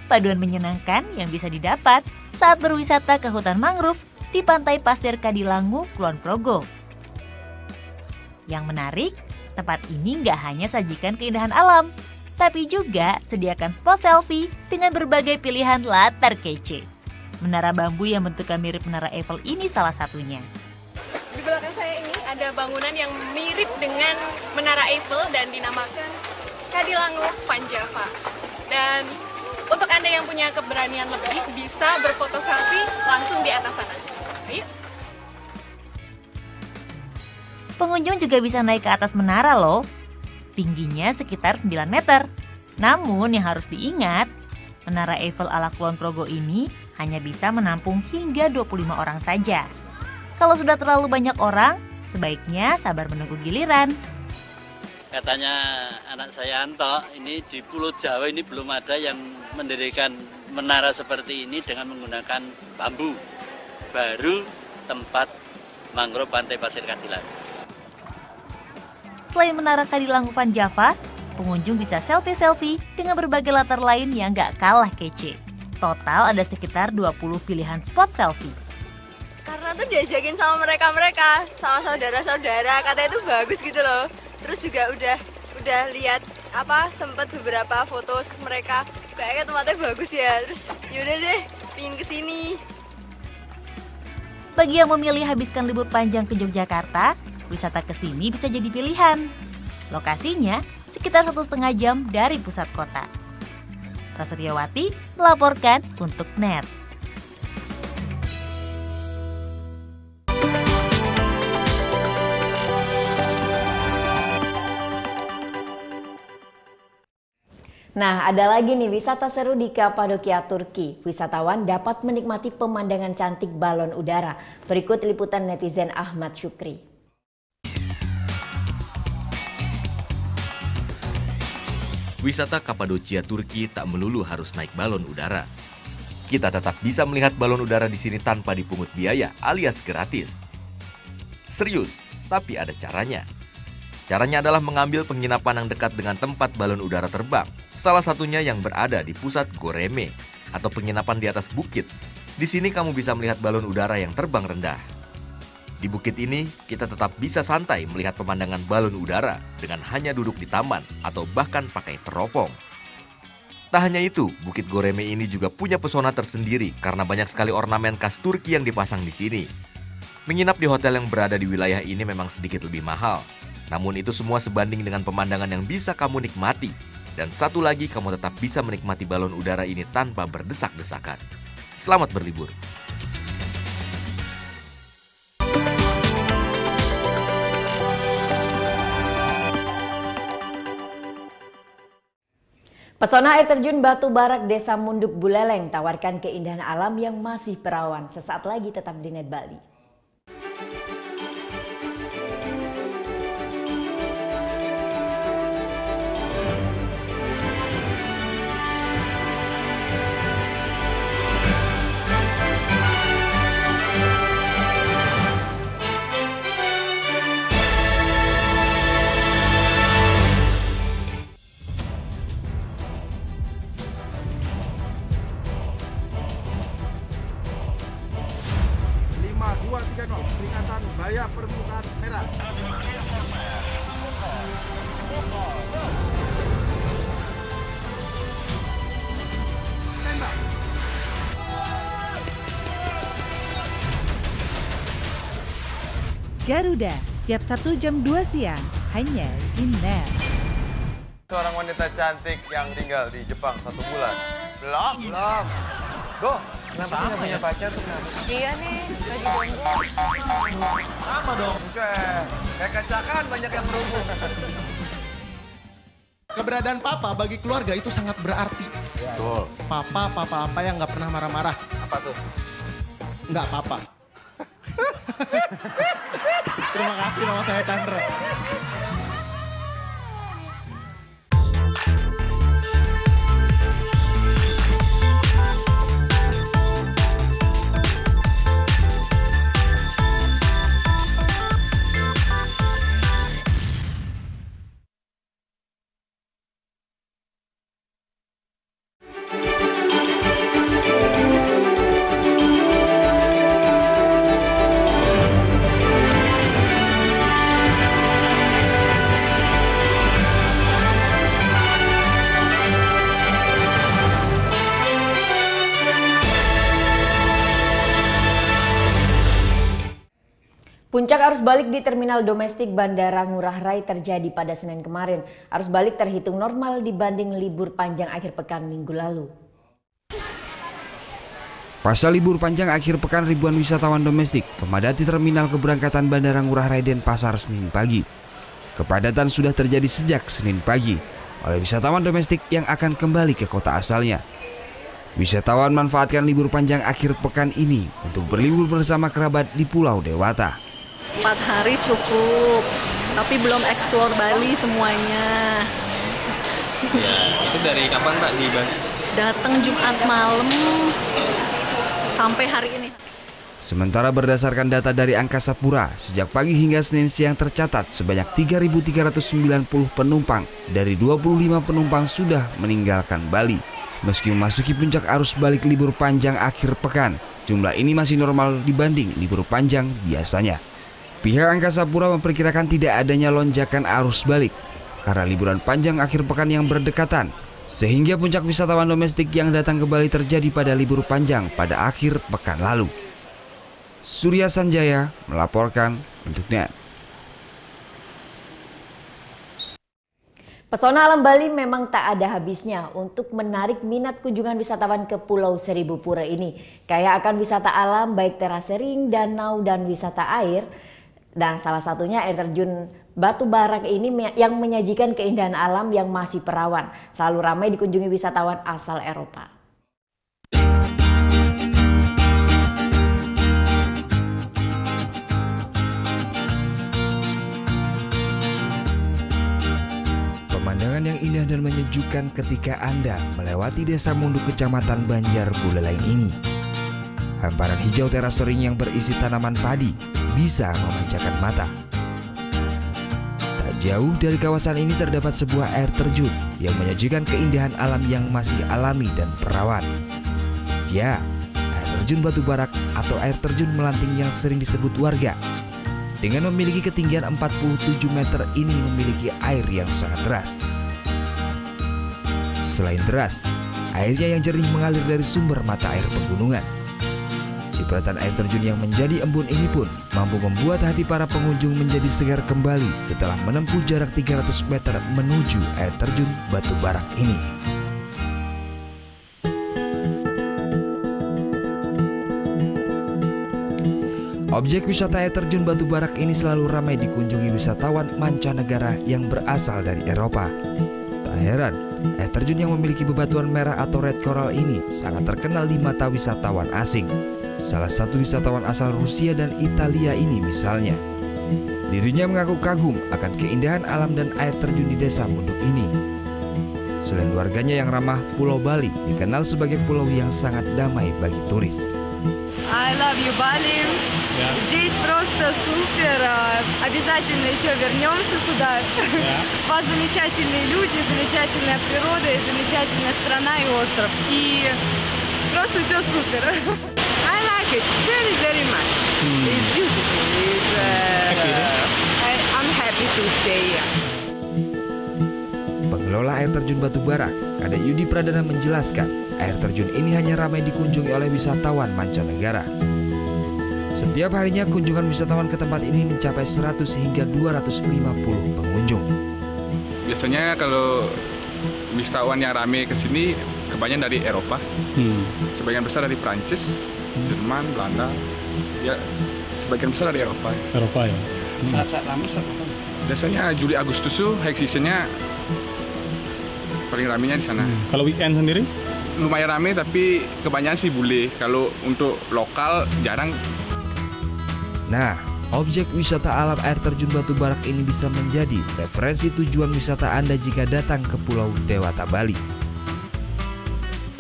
[SPEAKER 6] Paduan menyenangkan yang bisa didapat saat berwisata ke hutan mangrove di Pantai Pasir Kadilangu, Kulon Progo. Yang menarik, tempat ini nggak hanya sajikan keindahan alam, tapi juga sediakan spot selfie dengan berbagai pilihan latar kece. Menara bambu yang bentuknya mirip menara Eiffel ini salah satunya.
[SPEAKER 21] Di belakang saya ini ada bangunan yang mirip dengan menara Eiffel dan dinamakan Kadilangu Panjava. Dan untuk Anda yang punya keberanian lebih, bisa berfoto selfie langsung di atas sana. Ayo.
[SPEAKER 6] Pengunjung juga bisa naik ke atas menara loh. Tingginya sekitar 9 meter. Namun yang harus diingat, menara Eiffel ala Kulon Progo ini hanya bisa menampung hingga 25 orang saja. Kalau sudah terlalu banyak orang, sebaiknya sabar menunggu giliran.
[SPEAKER 3] Katanya anak saya Anto, ini di Pulau Jawa ini belum ada yang mendirikan menara seperti ini dengan menggunakan bambu. Baru tempat mangrove Pantai Pasir Kadilangu.
[SPEAKER 6] Selain menara Kadilangu Panjava, pengunjung bisa selfie-selfie dengan berbagai latar lain yang gak kalah kece. Total ada sekitar 20 pilihan spot selfie.
[SPEAKER 21] Karena tuh diajakin sama mereka-mereka, sama saudara-saudara, katanya itu bagus gitu loh. Terus juga udah lihat sempat beberapa foto mereka, kayaknya tempatnya bagus ya. Terus yaudah deh, pingin kesini.
[SPEAKER 6] Bagi yang memilih habiskan libur panjang ke Yogyakarta, wisata ke sini bisa jadi pilihan. Lokasinya sekitar 1,5 jam dari pusat kota. Prasetyawati melaporkan untuk NET.
[SPEAKER 2] Nah, ada lagi nih wisata seru di Kapadokia, Turki. Wisatawan dapat menikmati pemandangan cantik balon udara. Berikut liputan netizen Ahmad Syukri.
[SPEAKER 24] Wisata Kapadokia, Turki tak melulu harus naik balon udara. Kita tetap bisa melihat balon udara di sini tanpa dipungut biaya alias gratis. Serius, tapi ada caranya. Caranya adalah mengambil penginapan yang dekat dengan tempat balon udara terbang. Salah satunya yang berada di pusat Goreme atau penginapan di atas bukit. Di sini kamu bisa melihat balon udara yang terbang rendah. Di bukit ini, kita tetap bisa santai melihat pemandangan balon udara dengan hanya duduk di taman atau bahkan pakai teropong. Tak hanya itu, Bukit Goreme ini juga punya pesona tersendiri karena banyak sekali ornamen khas Turki yang dipasang di sini. Menginap di hotel yang berada di wilayah ini memang sedikit lebih mahal. Namun itu semua sebanding dengan pemandangan yang bisa kamu nikmati. Dan satu lagi, kamu tetap bisa menikmati balon udara ini tanpa berdesak-desakan. Selamat berlibur.
[SPEAKER 2] Pesona air terjun Batu Barak Desa Munduk Buleleng tawarkan keindahan alam yang masih perawan. Sesaat lagi tetap di NET Bali.
[SPEAKER 5] Garuda, setiap Sabtu jam 2 siang, hanya di NET.
[SPEAKER 7] Seorang wanita cantik yang tinggal di Jepang 1 bulan. Belum. Go, kenapa sih nggak punya pacar tuh kenapa?
[SPEAKER 12] Iya nih, lagi jomblo.
[SPEAKER 7] Sama dong, buset. Kayak kacakan banyak yang berhubung.
[SPEAKER 8] Keberadaan papa bagi keluarga itu sangat berarti.
[SPEAKER 7] Betul.
[SPEAKER 8] Papa apa yang nggak pernah marah-marah.
[SPEAKER 7] Apa tuh?
[SPEAKER 8] Nggak papa. Terima kasih, nama saya Chandra.
[SPEAKER 2] Puncak arus balik di terminal domestik Bandara Ngurah Rai terjadi pada Senin kemarin. Arus balik terhitung normal dibanding libur panjang akhir pekan minggu lalu.
[SPEAKER 9] Pasca libur panjang akhir pekan, ribuan wisatawan domestik memadati terminal keberangkatan Bandara Ngurah Rai Denpasar Senin pagi. Kepadatan sudah terjadi sejak Senin pagi oleh wisatawan domestik yang akan kembali ke kota asalnya. Wisatawan manfaatkan libur panjang akhir pekan ini untuk berlibur bersama kerabat di Pulau Dewata.
[SPEAKER 10] 4 hari cukup, tapi belum eksplor Bali semuanya.
[SPEAKER 11] Ya, itu dari kapan Pak di Bali?
[SPEAKER 10] Datang Jumat malam sampai hari ini.
[SPEAKER 9] Sementara berdasarkan data dari Angkasa Pura, sejak pagi hingga Senin siang tercatat sebanyak 3.390 penumpang dari 25 penumpang sudah meninggalkan Bali. Meski memasuki puncak arus balik libur panjang akhir pekan, jumlah ini masih normal dibanding libur panjang biasanya. Pihak Angkasa Pura memperkirakan tidak adanya lonjakan arus balik karena liburan panjang akhir pekan yang berdekatan, sehingga puncak wisatawan domestik yang datang ke Bali terjadi pada libur panjang pada akhir pekan lalu. Surya Sanjaya melaporkan untuk NET.
[SPEAKER 2] Pesona alam Bali memang tak ada habisnya untuk menarik minat kunjungan wisatawan ke Pulau Seribu Pura ini. Kaya akan wisata alam baik terasering, danau, dan wisata air. Dan salah satunya air terjun Batu Barak ini yang menyajikan keindahan alam yang masih perawan. Selalu ramai dikunjungi wisatawan asal Eropa.
[SPEAKER 9] Pemandangan yang indah dan menyejukkan ketika Anda melewati Desa Munduk, Kecamatan Banjar Buleleng ini. Hamparan hijau terasering yang berisi tanaman padi bisa memanjakan mata. Tak jauh dari kawasan ini terdapat sebuah air terjun yang menyajikan keindahan alam yang masih alami dan perawan. Ya, air terjun Batu Barak atau air terjun Melanting yang sering disebut warga. Dengan memiliki ketinggian 47 meter ini memiliki air yang sangat deras. Selain deras, airnya yang jernih mengalir dari sumber mata air pegunungan. Cipratan air terjun yang menjadi embun ini pun mampu membuat hati para pengunjung menjadi segar kembali setelah menempuh jarak 300 meter menuju air terjun Batu Barak ini. Objek wisata air terjun Batu Barak ini selalu ramai dikunjungi wisatawan mancanegara yang berasal dari Eropa. Tak heran, air terjun yang memiliki bebatuan merah atau red coral ini sangat terkenal di mata wisatawan asing. Salah satu wisatawan asal Rusia dan Italia ini misalnya. Dirinya mengaku kagum akan keindahan alam dan air terjun di Desa Munduk ini. Selain warganya yang ramah, Pulau Bali dikenal sebagai pulau yang sangat damai bagi turis.
[SPEAKER 25] I love you, Bali. Здесь просто супер. Обязательно еще вернемся сюда. У вас замечательные люди, замечательная природа, и замечательная страна и остров. И просто все супер. I like it very, very much. It's beautiful. I'm happy to stay here.
[SPEAKER 9] Pengelola air terjun Batu Barak, Kadek Yudi Pradana menjelaskan, air terjun ini hanya ramai dikunjungi oleh wisatawan mancanegara. Setiap harinya kunjungan wisatawan ke tempat ini mencapai 100 hingga 250 pengunjung.
[SPEAKER 4] Biasanya kalau wisatawan yang ramai ke sini kebanyakan dari Eropa. Sebagian besar dari Prancis, Jerman, Belanda. Ya, sebagian besar dari Eropa.
[SPEAKER 27] Eropa ya.
[SPEAKER 4] Saat ramai saat apa? Biasanya Juli Agustus tuh high seasonnya paling ramainya di sana.
[SPEAKER 27] Kalau weekend sendiri?
[SPEAKER 4] Lumayan ramai tapi kebanyakan sih bule. Kalau untuk lokal jarang.
[SPEAKER 9] Nah, objek wisata alam air terjun Batu Barak ini bisa menjadi referensi tujuan wisata Anda jika datang ke Pulau Dewata, Bali.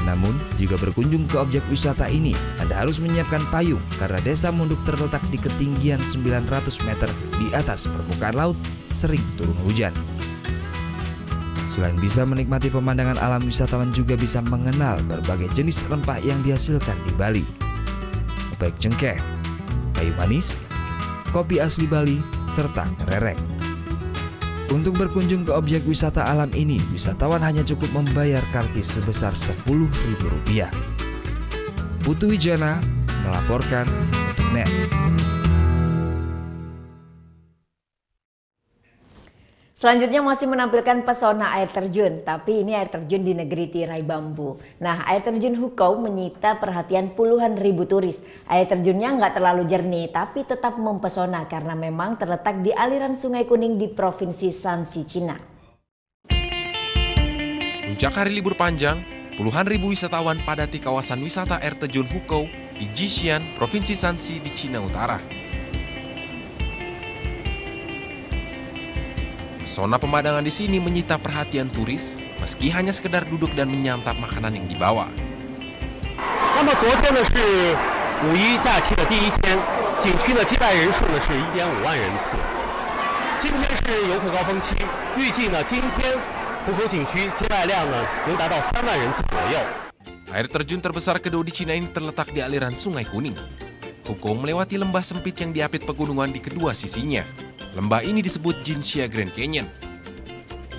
[SPEAKER 9] Namun, jika berkunjung ke objek wisata ini, Anda harus menyiapkan payung karena Desa Munduk terletak di ketinggian 900 meter di atas permukaan laut, sering turun hujan. Selain bisa menikmati pemandangan alam, wisatawan juga bisa mengenal berbagai jenis rempah yang dihasilkan di Bali. Baik cengkeh, kayu manis, kopi asli Bali, serta ngererek. Untuk berkunjung ke objek wisata alam ini, wisatawan hanya cukup membayar kartis sebesar Rp10.000. Putu Wijana melaporkan untuk NET.
[SPEAKER 2] Selanjutnya masih menampilkan pesona air terjun, tapi ini air terjun di negeri tirai bambu. Nah, air terjun Hukau menyita perhatian puluhan ribu turis. Air terjunnya nggak terlalu jernih, tapi tetap mempesona karena memang terletak di aliran Sungai Kuning di Provinsi Shanxi, Cina.
[SPEAKER 13] Puncak hari libur panjang, puluhan ribu wisatawan padati kawasan wisata air terjun Hukau di Jixian, Provinsi Shanxi di Cina Utara. Pesona pemandangan di sini menyita perhatian turis, meski hanya sekedar duduk dan menyantap makanan yang dibawa.
[SPEAKER 14] 那么昨天呢是5·1假期的第一天，景区的接待人数呢是1.5万人次。今天是游客高峰期，预计呢今天虎口景区接待量呢能达到3万人次左右。
[SPEAKER 13] Air terjun terbesar kedua di Cina ini terletak di aliran Sungai Kuning. Hukau melewati lembah sempit yang diapit pegunungan di kedua sisinya. Lembah ini disebut Jinxia Grand Canyon.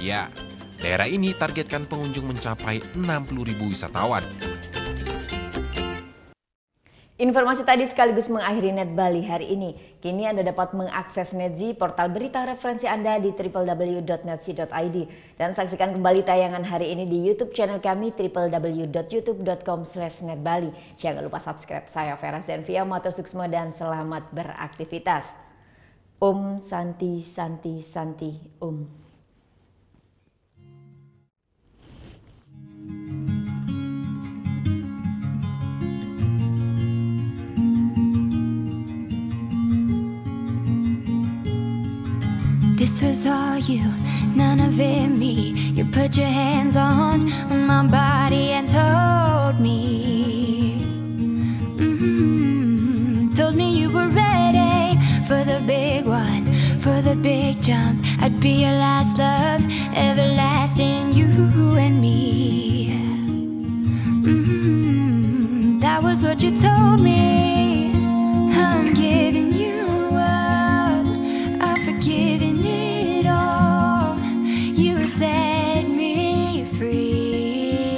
[SPEAKER 13] Ya, daerah ini targetkan pengunjung mencapai 60.000 wisatawan.
[SPEAKER 2] Informasi tadi sekaligus mengakhiri Net Bali hari ini. Kini Anda dapat mengakses NetZ, portal berita referensi Anda di www.netz.id. Dan saksikan kembali tayangan hari ini di YouTube channel kami www.youtube.com/netbali. Jangan lupa subscribe. Saya Vera Zenvia Matosuksma dan selamat beraktivitas. Om Santi Santi Santi Om.
[SPEAKER 18] This was all you, none of it me. You put your hands on my body and told me, told me you were ready for the big one, for the big jump. I'd be your last love, everlasting, you and me. That was what you told me. I'm giving you up, I've forgiven it all. You set me free,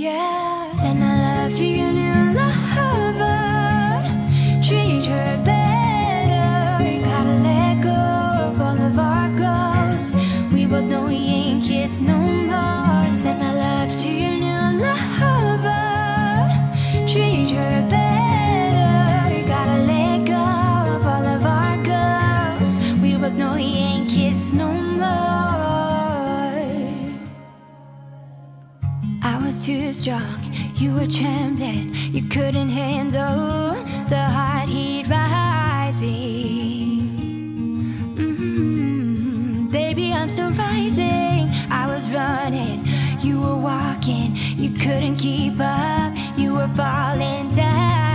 [SPEAKER 18] yeah. Send my love to your new lover, treat her better. You gotta let go of all of our goals. We both know we ain't kids no more. Send my love to your new lover, treat her better. You gotta let go of all of our goals. We both know we ain't kids no more. I was too strong, you were trembling. You couldn't handle the hot heat rising. Baby, I'm still rising. I was running, you were walking. You couldn't keep up, you were falling down.